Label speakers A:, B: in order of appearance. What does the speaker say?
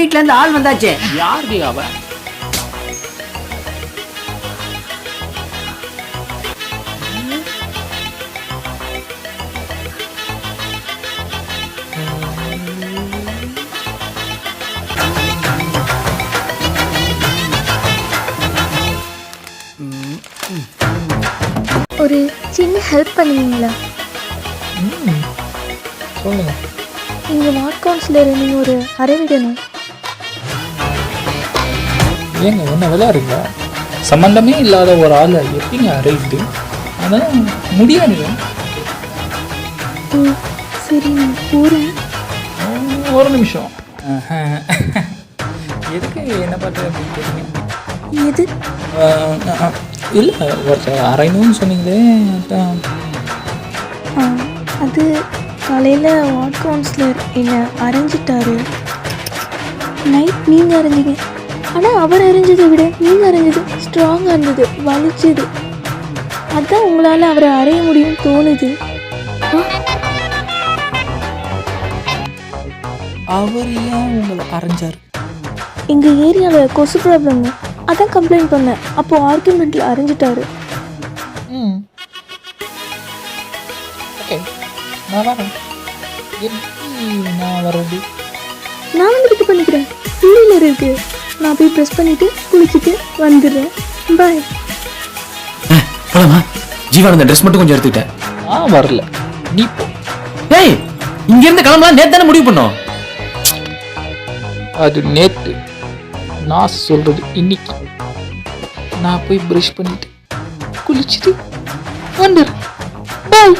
A: வீட்டுல இருந்து ஆள் வந்தாச்சு.
B: யாருடி அவ?
C: ஒரு சின்ன ஹெல்ப் பண்ணுவீங்களா?
D: சொல்லுங்க.
C: நீங்கள் வார்ட் கவுன்சிலர், நீங்கள் ஒரு அறை விடணும்.
D: ஏங்க என்ன விளையாடுறீங்களா? சம்மந்தமே இல்லாத ஒரு ஆளை எப்படிங்க அறையுது? அதான் முடியாதுங்க.
C: ம், சரி நான் போகிறேன்.
D: ஒரு நிமிஷம். எதுக்கு என்ன பார்த்து அப்படின்னு கேட்டீங்க?
C: எது?
D: இல்லை, ஒருத்தர் அரையணும்னு சொன்னீங்களே, அதான்.
C: அது காலையில் வார்ட் கவுன்சிலர் என்னை அரைஞ்சிட்டாரு. நைட் நீங்கள் அரைஞ்சிங்க. ஆனால் அவர் அரைஞ்சதை விட நீங்கள் அரைஞ்சது ஸ்ட்ராங்காக இருந்தது, வலிச்சது. அதான் உங்களால் அவரை அறைய முடியும்னு தோணுது.
D: அவர் ஏன் உங்களை அரைஞ்சார்?
C: எங்கள் ஏரியாவில் கொசு ப்ராப்ளம்ங்க, அதான் கம்ப்ளைண்ட் பண்ணேன். அப்போது ஆர்குமெண்ட்டில் அரைஞ்சிட்டாரு.
D: ஓகே, நான் வரேன். எப்படி நான் வர்றது?
C: நான் வந்து பிக் பண்ணிக்கிறேன். டூவீலர் இருக்கு, நான் போய் ப்ரெஸ் பண்ணிவிட்டு குளிச்சுட்டு வந்துடுறேன். பாய்.
B: போலாமா? ஜீவானந்த ட்ரெஸ் மட்டும் கொஞ்சம் எடுத்துக்கிட்டேன்.
D: நான் வரல, நீ போ.
B: ஏய், இங்கேருந்து கிளம்பலாம். நேற்று தானே முடிவு பண்ணோம்.
D: அது நேற்று, நான் சொல்கிறது இன்னைக்கு. நான் போய் ப்ரஷ் பண்ணிட்டு குளிச்சுட்டு வந்துடுறேன். பாய்.